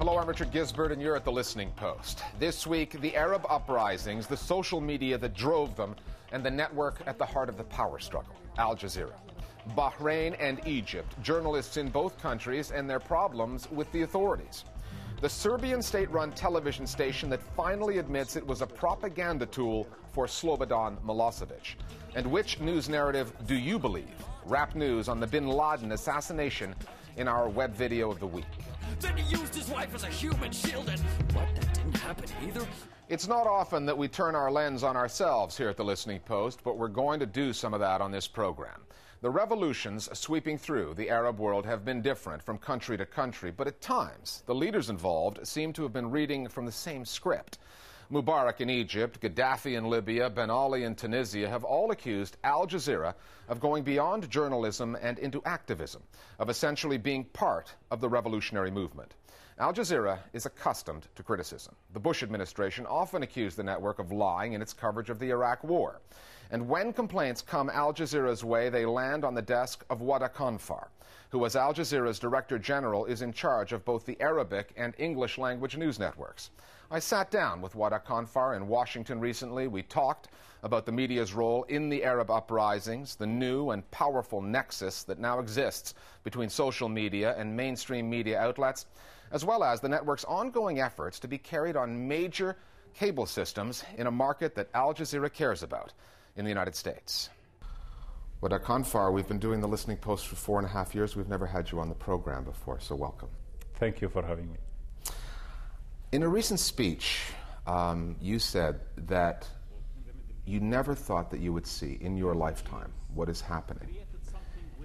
Hello, I'm Richard Gisbert, and you're at The Listening Post. This week, the Arab uprisings, the social media that drove them, and the network at the heart of the power struggle, Al Jazeera. Bahrain and Egypt, journalists in both countries and their problems with the authorities. The Serbian state-run television station that finally admits it was a propaganda tool for Slobodan Milosevic. And which news narrative do you believe? Rap news on the bin Laden assassination in our web video of the week. Then he used his wife as a human shield, and what, that didn't happen either? It's not often that we turn our lens on ourselves here at The Listening Post, but we're going to do some of that on this program. The revolutions sweeping through the Arab world have been different from country to country, but at times the leaders involved seem to have been reading from the same script. Mubarak in Egypt, Gaddafi in Libya, Ben Ali in Tunisia have all accused Al Jazeera of going beyond journalism and into activism, of essentially being part of the revolutionary movement. Al Jazeera is accustomed to criticism. The Bush administration often accused the network of lying in its coverage of the Iraq War. And when complaints come Al Jazeera's way, they land on the desk of Wadah Khanfar, who, as Al Jazeera's Director General, is in charge of both the Arabic and English language news networks. I sat down with Wadah Khanfar in Washington recently. We talked about the media's role in the Arab uprisings, the new and powerful nexus that now exists between social media and mainstream media outlets, as well as the network's ongoing efforts to be carried on major cable systems in a market that Al Jazeera cares about in the United States. Wadah Khanfar, we've been doing The Listening Post for 4.5 years. We've never had you on the program before, so welcome. Thank you for having me. In a recent speech, you said that you never thought that you would see in your lifetime what is happening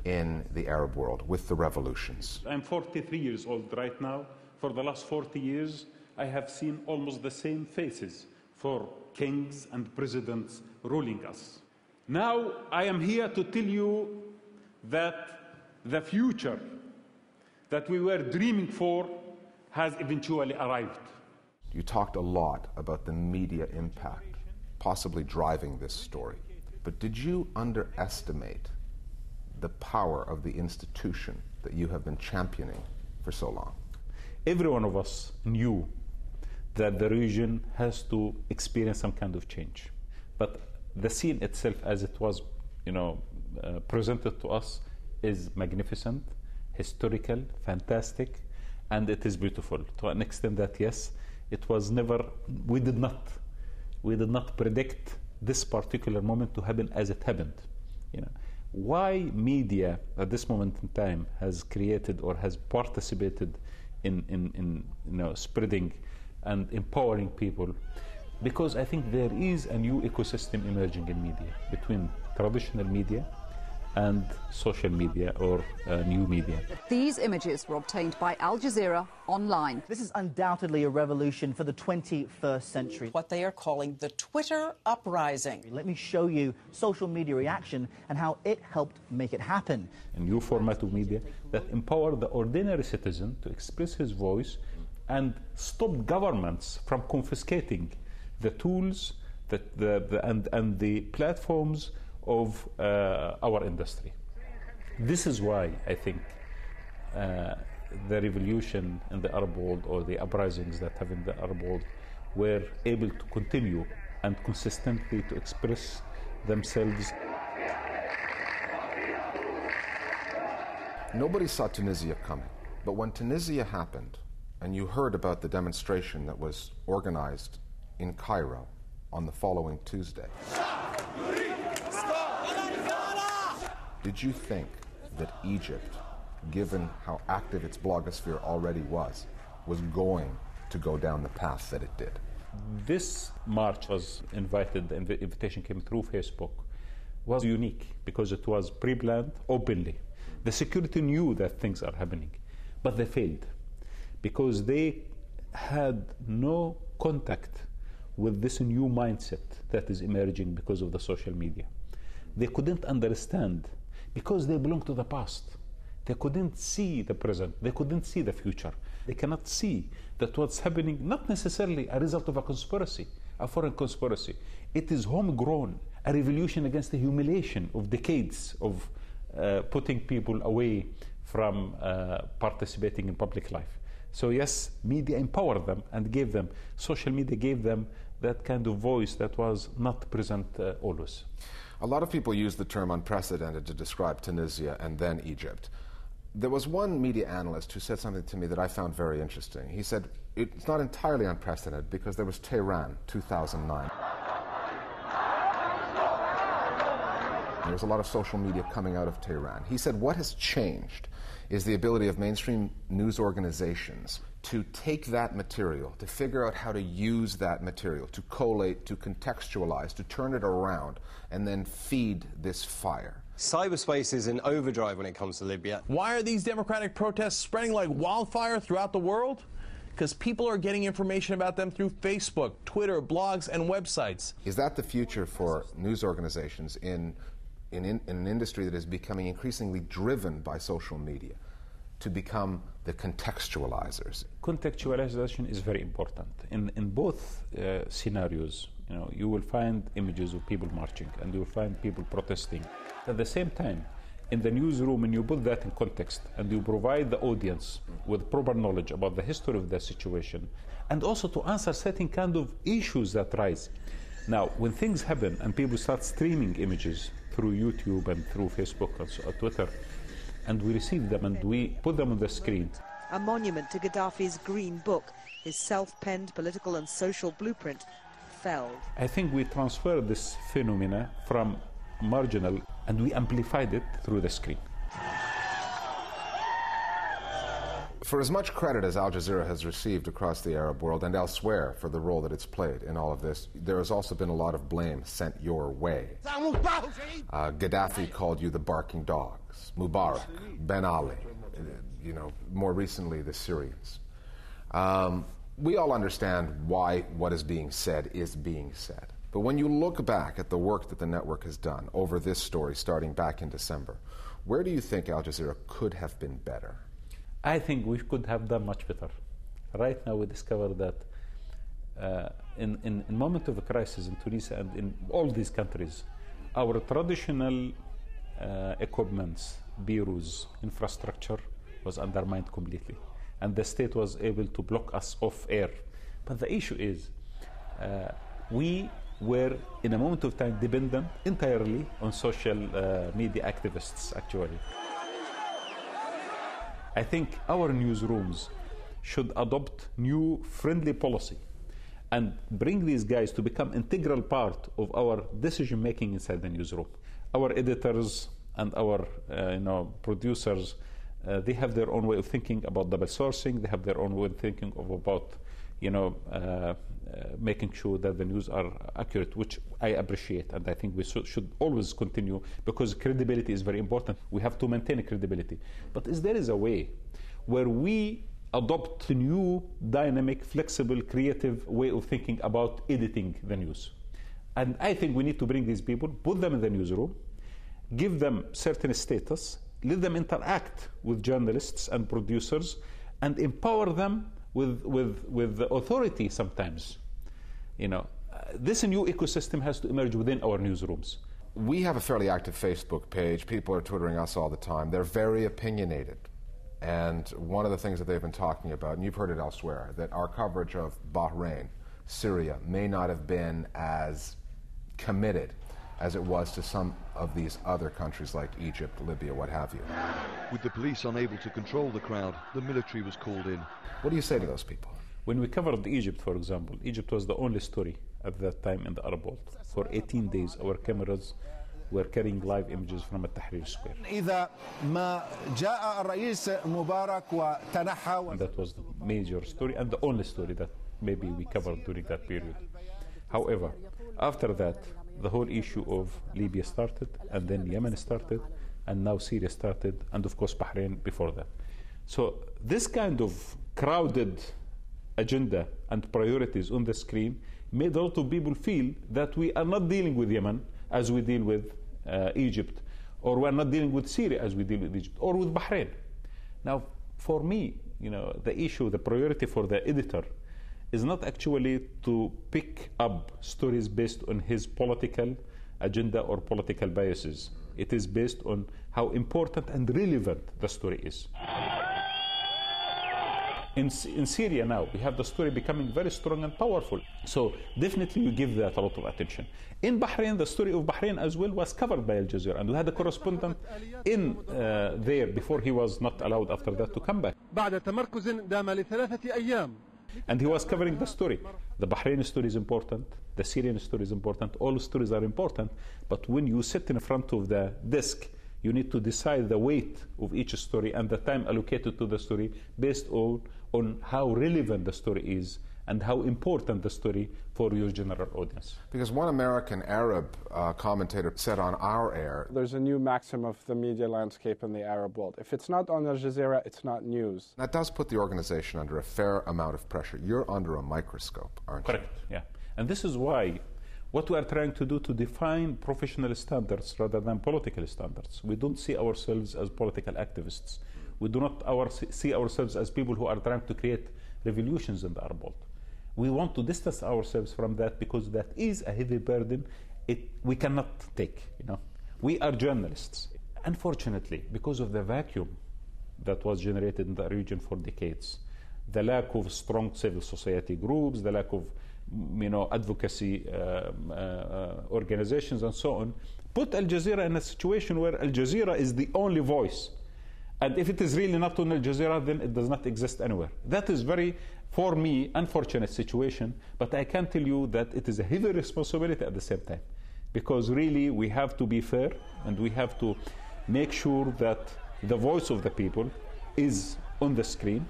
in the Arab world with the revolutions. I'm 43 years old right now. For the last 40 years, I have seen almost the same faces for kings and presidents ruling us. Now I am here to tell you that the future that we were dreaming for has eventually arrived. You talked a lot about the media impact, possibly driving this story. But did you underestimate the power of the institution that you have been championing for so long? Every one of us knew that the region has to experience some kind of change. But the scene itself, as it was, presented to us, is magnificent, historical, fantastic, and it is beautiful. To an extent that, yes, it was never, we did not predict this particular moment to happen as it happened. Why media at this moment in time has created or has participated in spreading and empowering people, because I think there is a new ecosystem emerging in media between traditional media and social media or new media. These images were obtained by Al Jazeera online. This is undoubtedly a revolution for the 21st century. What they are calling the Twitter uprising. Let me show you social media reaction and how it helped make it happen. A new format of media that empower the ordinary citizen to express his voice and stop governments from confiscating the tools and the platforms of our industry. This is why I think the revolution in the Arab world, or the uprisings that have in the Arab world, were able to continue and consistently to express themselves. Nobody saw Tunisia coming, but when Tunisia happened, and you heard about the demonstration that was organized in Cairo on the following Tuesday, did you think that Egypt, given how active its blogosphere already was going to go down the path that it did? This march was invited, the invitation came through Facebook, was unique because it was pre-planned openly. The security knew that things are happening, but they failed because they had no contact with this new mindset that is emerging because of the social media. They couldn't understand because they belong to the past. They couldn't see the present. They couldn't see the future. They cannot see that what's happening, not necessarily a result of a conspiracy, a foreign conspiracy. It is homegrown, a revolution against the humiliation of decades of putting people away from participating in public life. So yes, media empowered them and gave them, social media gave them that kind of voice that was not present always. A lot of people use the term unprecedented to describe Tunisia and then Egypt. There was one media analyst who said something to me that I found very interesting. He said, it's not entirely unprecedented because there was Tehran, 2009. There was a lot of social media coming out of Tehran. He said what has changed is the ability of mainstream news organizations to take that material, to figure out how to use that material, to collate, to contextualize, to turn it around, and then feed this fire. Cyberspace is in overdrive when it comes to Libya. Why are these democratic protests spreading like wildfire throughout the world? Because people are getting information about them through Facebook, Twitter, blogs, and websites. Is that the future for news organizations in an industry that is becoming increasingly driven by social media to become the contextualizers? Contextualization is very important. In both scenarios, you will find images of people marching and you will find people protesting. At the same time, in the newsroom, and you put that in context and you provide the audience with proper knowledge about the history of the situation and also to answer certain kind of issues that rise. Now, when things happen and people start streaming images through YouTube and through Facebook and Twitter, and we receive them and we put them on the screen. A monument to Gaddafi's Green Book, his self-penned political and social blueprint, fell. I think we transferred this phenomena from marginal and we amplified it through the screen. For as much credit as Al Jazeera has received across the Arab world and elsewhere for the role that it's played in all of this, there has also been a lot of blame sent your way. Gaddafi called you the barking dogs, Mubarak, Ben Ali, more recently the Syrians. We all understand why what is being said is being said. But when you look back at the work that the network has done over this story starting back in December, where do you think Al Jazeera could have been better? I think we could have done much better. Right now we discover that in moment of a crisis in Tunisia and in all these countries, our traditional equipments, bureaus, infrastructure was undermined completely. And the state was able to block us off air. But the issue is, we were in a moment of time dependent entirely on social media activists, actually. I think our newsrooms should adopt new friendly policy and bring these guys to become integral part of our decision making inside the newsroom. Our editors and our producers, they have their own way of thinking about double sourcing. They have their own way of thinking about making sure that the news are accurate, which I appreciate, and I think we should always continue because credibility is very important. We have to maintain credibility. But there is a way where we adopt a new, dynamic, flexible, creative way of thinking about editing the news. And I think we need to bring these people, put them in the newsroom, give them certain status, let them interact with journalists and producers, and empower them with the authority sometimes. This new ecosystem has to emerge within our newsrooms. We have a fairly active Facebook page. People are twittering us all the time. They're very opinionated. And one of the things that they've been talking about, and you've heard it elsewhere, that our coverage of Bahrain, Syria, may not have been as committed as it was to some of these other countries like Egypt, Libya, what have you. With the police unable to control the crowd, the military was called in. What do you say to those people? When we covered Egypt, for example, Egypt was the only story at that time in the Arab world. For 18 days, our cameras were carrying live images from Tahrir Square. And that was the major story and the only story that maybe we covered during that period. However, after that, the whole issue of Libya started, and then Yemen started, and now Syria started, and of course Bahrain before that. So this kind of crowded agenda and priorities on the screen made a lot of people feel that we are not dealing with Yemen as we deal with Egypt, or we are not dealing with Syria as we deal with Egypt, or with Bahrain. Now, for me, the issue, the priority for the editor is not actually to pick up stories based on his political agenda or political biases. It is based on how important and relevant the story is. In Syria now, we have the story becoming very strong and powerful. So definitely you give that a lot of attention. In Bahrain, the story of Bahrain as well was covered by Al Jazeera, and we had a correspondent in there before he was not allowed after that to come back. And he was covering the story. The Bahraini story is important, the Syrian story is important, all stories are important, but when you sit in front of the desk, you need to decide the weight of each story and the time allocated to the story based on how relevant the story is and how important the story for your general audience. Because one American Arab commentator said on our air, there's a new maxim of the media landscape in the Arab world. If it's not on Al Jazeera, it's not news. That does put the organization under a fair amount of pressure. You're under a microscope, aren't you? Correct, yeah. And this is why what we are trying to do to define professional standards rather than political standards. We don't see ourselves as political activists. We do not see ourselves as people who are trying to create revolutions in the Arab world. We want to distance ourselves from that because that is a heavy burden we cannot take. We are journalists. Unfortunately, because of the vacuum that was generated in the region for decades, the lack of strong civil society groups, the lack of advocacy organizations and so on, put Al Jazeera in a situation where Al Jazeera is the only voice. And if it is really not on Al Jazeera, then it does not exist anywhere. That is very, for me, unfortunate situation, but I can tell you that it is a heavy responsibility at the same time. Because really we have to be fair and we have to make sure that the voice of the people is on the screen.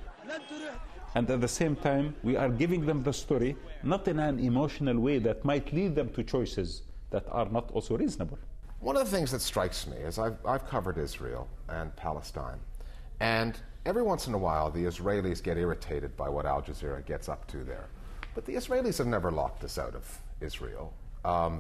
And at the same time, we are giving them the story, not in an emotional way that might lead them to choices that are not also reasonable. One of the things that strikes me is I've covered Israel and Palestine, and every once in a while the Israelis get irritated by what Al Jazeera gets up to there. But the Israelis have never locked us out of Israel,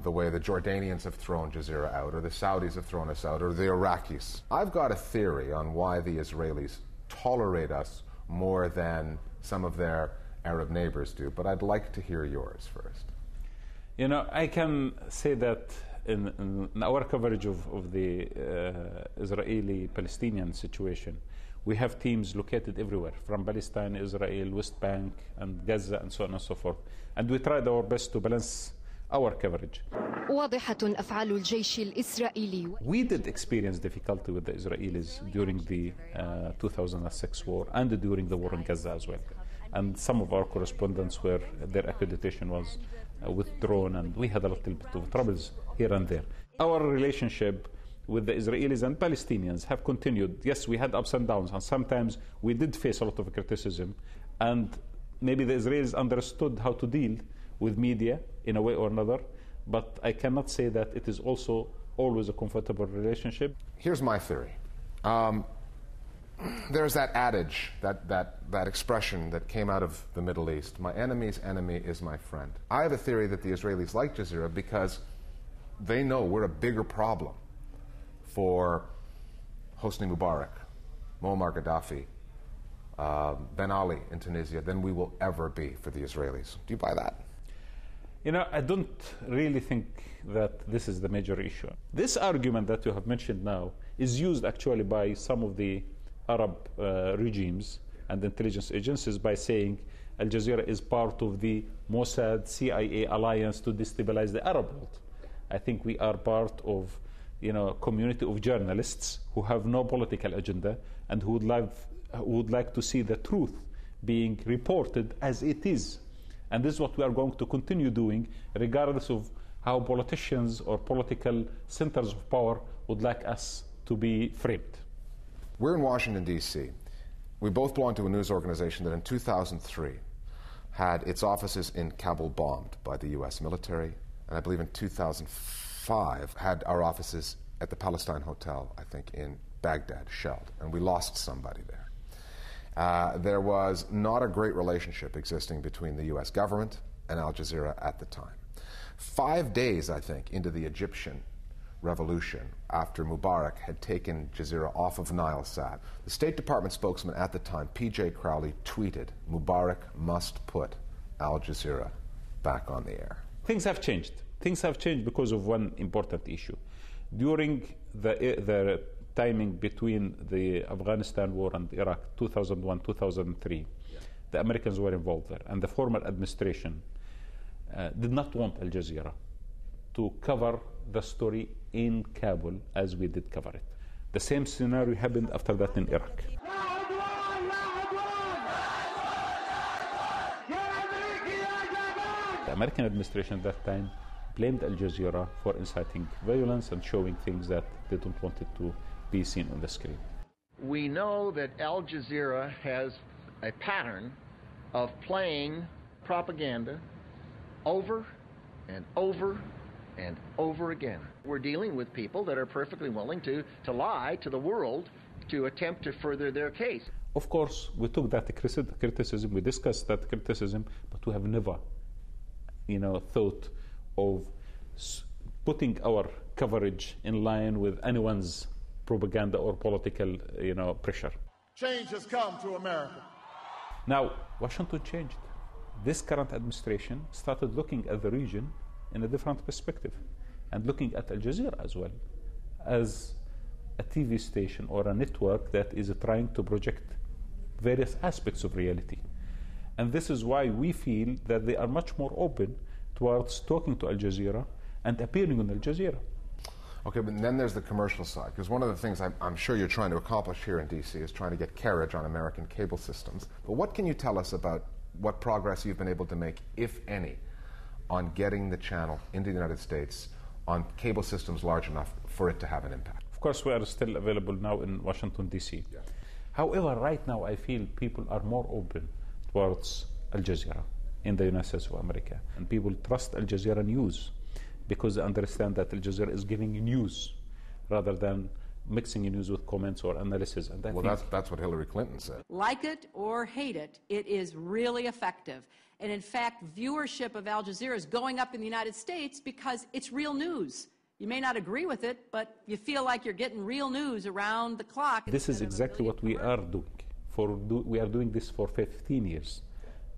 the way the Jordanians have thrown Jazeera out, or the Saudis have thrown us out, or the Iraqis. I've got a theory on why the Israelis tolerate us more than some of their Arab neighbors do, but I'd like to hear yours first. I can say that in our coverage of the Israeli-Palestinian situation, we have teams located everywhere, from Palestine, Israel, West Bank, and Gaza, and so on and so forth. And we tried our best to balance our coverage. We did experience difficulty with the Israelis during the 2006 war and during the war in Gaza as well. And some of our correspondents where their accreditation was withdrawn, and we had a little bit of troubles here and there. Our relationship with the Israelis and Palestinians have continued. Yes, we had ups and downs, and sometimes we did face a lot of criticism, and maybe the Israelis understood how to deal with media in a way or another, but I cannot say that it is also always a comfortable relationship. Here's my theory. There's that adage, that expression that came out of the Middle East, my enemy's enemy is my friend. I have a theory that the Israelis like Jazeera because they know we're a bigger problem for Hosni Mubarak, Muammar Gaddafi, Ben Ali in Tunisia than we will ever be for the Israelis. Do you buy that? I don't really think that this is the major issue. This argument that you have mentioned now is used actually by some of the Arab regimes and intelligence agencies by saying Al Jazeera is part of the Mossad CIA alliance to destabilize the Arab world. I think we are part of a community of journalists who have no political agenda and who would like to see the truth being reported as it is. And this is what we are going to continue doing, regardless of how politicians or political centers of power would like us to be framed. We're in Washington, D.C. We both belong to a news organization that in 2003 had its offices in Kabul bombed by the U.S. military, and I believe in 2005 had our offices at the Palestine Hotel, I think, in Baghdad, shelled, and we lost somebody there. There was not a great relationship existing between the U.S. government and Al Jazeera at the time. 5 days, I think, into the Egyptian revolution, after Mubarak had taken Jazeera off of Nilesat, the State Department spokesman at the time, P.J. Crowley, tweeted, "Mubarak must put Al Jazeera back on the air." Things have changed. Things have changed because of one important issue. During the timing between the Afghanistan war and Iraq, 2001, 2003, the Americans were involved there, and the former administration did not want Al Jazeera to cover the story in Kabul as we did cover it. The same scenario happened after that in Iraq. The American administration at that time blamed Al Jazeera for inciting violence and showing things that they don't want it to be seen on the screen. We know that Al Jazeera has a pattern of playing propaganda over and over and over again. We're dealing with people that are perfectly willing to lie to the world to attempt to further their case. Of course, we took that criticism, we discussed that criticism, but we have never, thought of putting our coverage in line with anyone's propaganda or political, pressure. Change has come to America. Now, Washington changed. This current administration started looking at the region in a different perspective and looking at Al Jazeera as well as a TV station or a network that is trying to project various aspects of reality. And this is why we feel that they are much more open towards talking to Al Jazeera and appearing on Al Jazeera. Okay, but then there's the commercial side, because one of the things I'm sure you're trying to accomplish here in D.C. is trying to get carriage on American cable systems. But what can you tell us about what progress you've been able to make, if any, on getting the channel into the United States on cable systems large enough for it to have an impact? Of course, we are still available now in Washington, D.C. Yeah. However, right now I feel people are more open towards Al Jazeera in the United States of America. And people trust Al Jazeera news because they understand that Al Jazeera is giving news rather than mixing news with comments or analysis. And that's what Hillary Clinton said. Like it or hate it, it is really effective. And in fact, viewership of Al Jazeera is going up in the United States because it's real news. You may not agree with it, but you feel like you're getting real news around the clock. This is exactly what we are doing. We are doing this for 15 years.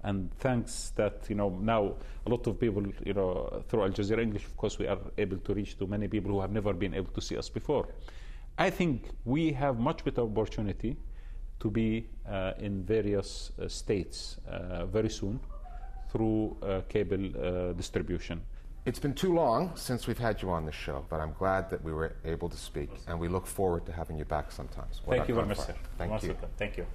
And thanks that, now a lot of people, through Al Jazeera English, of course, we are able to reach to many people who have never been able to see us before. I think we have much better opportunity to be in various states very soon through cable distribution. It's been too long since we've had you on this show, but I'm glad that we were able to speak, and we look forward to having you back sometimes. Thank you very much, sir. Thank you. Thank you.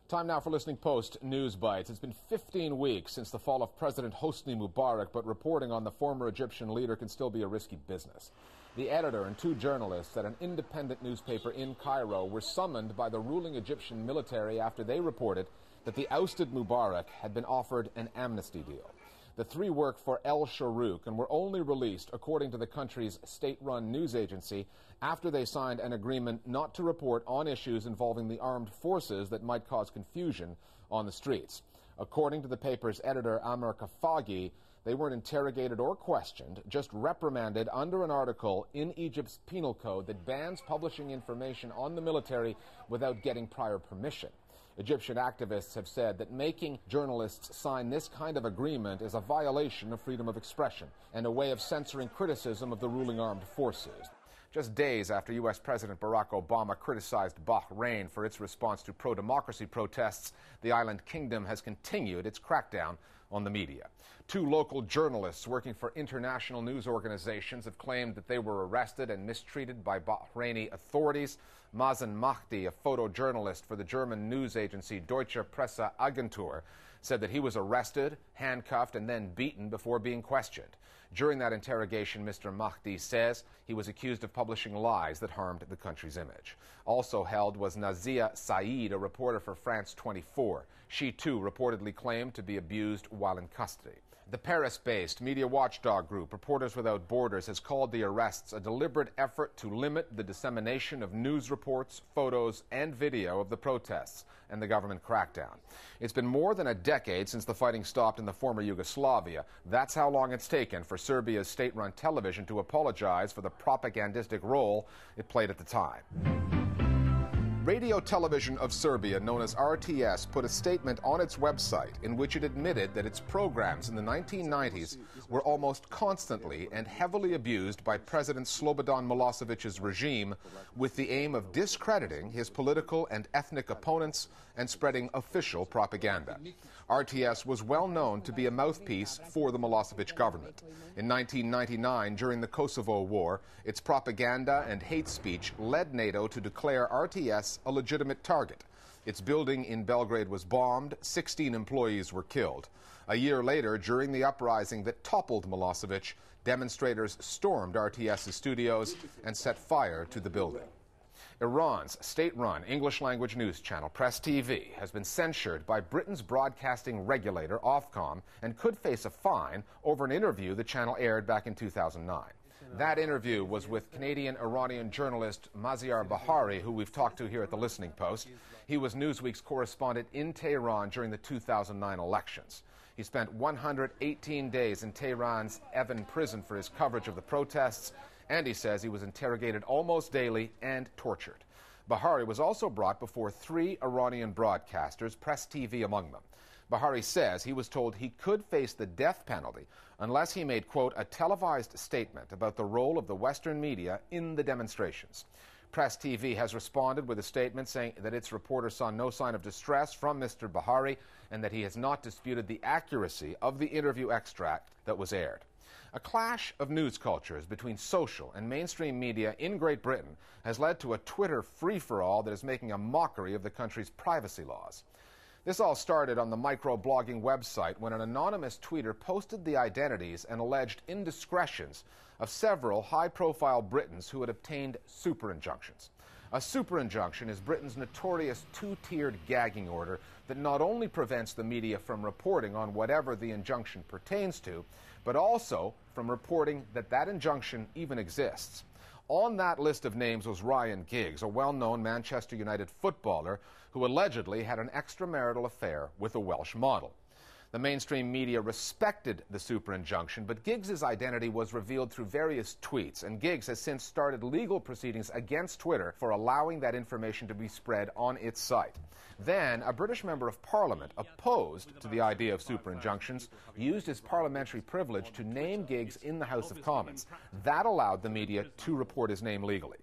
Time now for Listening Post News Bites. It's been 15 weeks since the fall of President Hosni Mubarak, but reporting on the former Egyptian leader can still be a risky business. The editor and two journalists at an independent newspaper in Cairo were summoned by the ruling Egyptian military after they reported that the ousted Mubarak had been offered an amnesty deal. The three work for El Sharouk and were only released, according to the country's state-run news agency, after they signed an agreement not to report on issues involving the armed forces that might cause confusion on the streets. According to the paper's editor, Amr Khafagi, they weren't interrogated or questioned, just reprimanded under an article in Egypt's penal code that bans publishing information on the military without getting prior permission. Egyptian activists have said that making journalists sign this kind of agreement is a violation of freedom of expression and a way of censoring criticism of the ruling armed forces. Just days after U.S. President Barack Obama criticized Bahrain for its response to pro-democracy protests, the island kingdom has continued its crackdown on the media. Two local journalists working for international news organizations have claimed that they were arrested and mistreated by Bahraini authorities. Mazen Mahdi, a photojournalist for the German news agency Deutsche Presseagentur, said that he was arrested, handcuffed, and then beaten before being questioned. During that interrogation, Mr. Mahdi says he was accused of publishing lies that harmed the country's image. Also held was Nazia Said, a reporter for France 24. She, too, reportedly claimed to be abused while in custody. The Paris-based media watchdog group Reporters Without Borders has called the arrests a deliberate effort to limit the dissemination of news reports, photos, and video of the protests and the government crackdown. It's been more than a decade since the fighting stopped in the former Yugoslavia. That's how long it's taken for Serbia's state-run television to apologize for the propagandistic role it played at the time. Radio Television of Serbia, known as RTS, put a statement on its website in which it admitted that its programs in the 1990s were almost constantly and heavily abused by President Slobodan Milosevic's regime with the aim of discrediting his political and ethnic opponents and spreading official propaganda. RTS was well known to be a mouthpiece for the Milosevic government. In 1999, during the Kosovo War, its propaganda and hate speech led NATO to declare RTS a legitimate target. Its building in Belgrade was bombed, 16 employees were killed. A year later, during the uprising that toppled Milosevic, demonstrators stormed RTS's studios and set fire to the building. Iran's state-run English-language news channel, Press TV, has been censured by Britain's broadcasting regulator, Ofcom, and could face a fine over an interview the channel aired back in 2009. That interview was with Canadian-Iranian journalist Maziar Bahari, who we've talked to here at the Listening Post. He was Newsweek's correspondent in Tehran during the 2009 elections. He spent 118 days in Tehran's Evin prison for his coverage of the protests, and he says he was interrogated almost daily and tortured. Bahari was also brought before 3 Iranian broadcasters, Press TV among them. Bahari says he was told he could face the death penalty unless he made, quote, a televised statement about the role of the Western media in the demonstrations. Press TV has responded with a statement saying that its reporter saw no sign of distress from Mr. Bahari and that he has not disputed the accuracy of the interview extract that was aired. A clash of news cultures between social and mainstream media in Great Britain has led to a Twitter free-for-all that is making a mockery of the country's privacy laws. This all started on the microblogging website when an anonymous tweeter posted the identities and alleged indiscretions of several high-profile Britons who had obtained super injunctions. A super injunction is Britain's notorious 2-tiered gagging order that not only prevents the media from reporting on whatever the injunction pertains to, but also from reporting that that injunction even exists. On that list of names was Ryan Giggs, a well-known Manchester United footballer who allegedly had an extramarital affair with a Welsh model. The mainstream media respected the super injunction, but Giggs' identity was revealed through various tweets, and Giggs has since started legal proceedings against Twitter for allowing that information to be spread on its site. Then, a British member of Parliament, opposed to the idea of super injunctions, used his parliamentary privilege to name Giggs in the House of Commons. That allowed the media to report his name legally.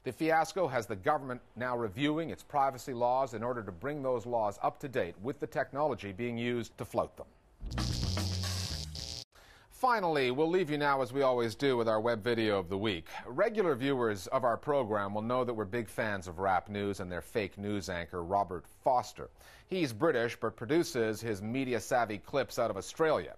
The fiasco has the government now reviewing its privacy laws in order to bring those laws up to date with the technology being used to float them. Finally, we'll leave you now, as we always do, with our web video of the week. Regular viewers of our program will know that we're big fans of Rap News and their fake news anchor, Robert Foster. He's British, but produces his media-savvy clips out of Australia.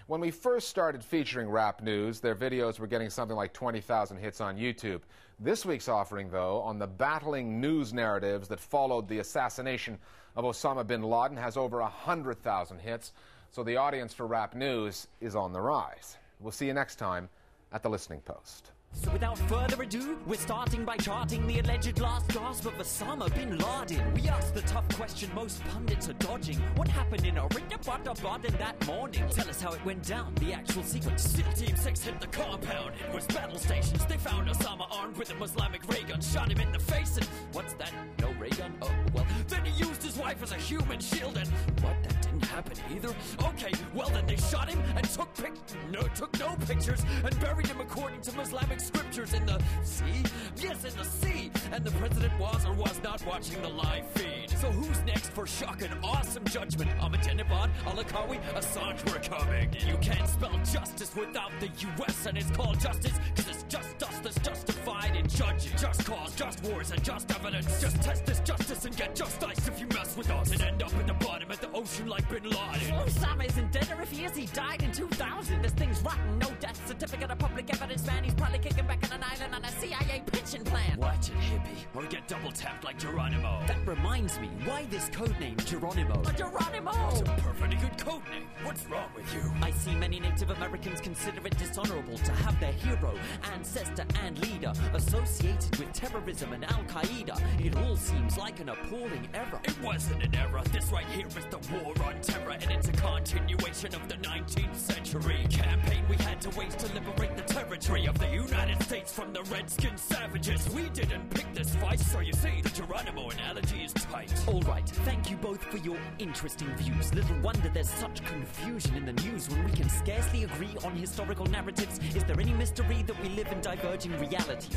When we first started featuring Rap News, their videos were getting something like 20,000 hits on YouTube. This week's offering, though, on the battling news narratives that followed the assassination of Osama bin Laden, has over 100,000 hits. So the audience for Rap News is on the rise. We'll see you next time at the Listening Post. So without further ado, we're starting by charting the alleged last gasp of Osama bin Laden. We ask the tough question most pundits are dodging. What happened in Baden that morning? Tell us how it went down, the actual sequence. SEAL Team 6 hit the compound. It was battle stations. They found Osama armed with a Islamic ray gun, shot him in the face, and what's that? No ray gun? Oh, well, then he used his wife as a human shield, and what? That didn't happen either? Okay, well then they shot him and took no pictures and buried him according to Islamic scriptures in the sea? Yes, in the sea. And the president was or was not watching the live feed. So who's next for shock and awesome judgment? Ahmadinejad, Al-Akawi, Assange, we're coming. You can't spell justice without the U.S. and it's called justice because it's just us that's justified in judging. Just cause, just wars, and just evidence. Just test this justice and get just ice if you mess with us and end up at the bottom of the ocean like bin Laden. Osama isn't dead, or if he is, he died in 2000. This thing's rotten, no death certificate of public evidence, man. He's probably kicking back on an island on a CIA pension plan. Watch it, hippie, or get double tapped like Geronimo. That reminds me, why this codename Geronimo? Geronimo! It's a perfectly good codename. What's wrong with you? I see many Native Americans consider it dishonorable to have their hero, ancestor, and leader associated with terrorism and Al-Qaeda. It all seems like an appalling error. It wasn't an error. This right here is the war on terror, and it's a continuation of the 19th century campaign we had to wage to liberate the terror. territory of the United States from the redskin savages. We didn't pick this fight, so you see the Geronimo analogy is tight. All right, thank you both for your interesting views. Little wonder there's such confusion in the news when we can scarcely agree on historical narratives. Is there any mystery that we live in diverging realities?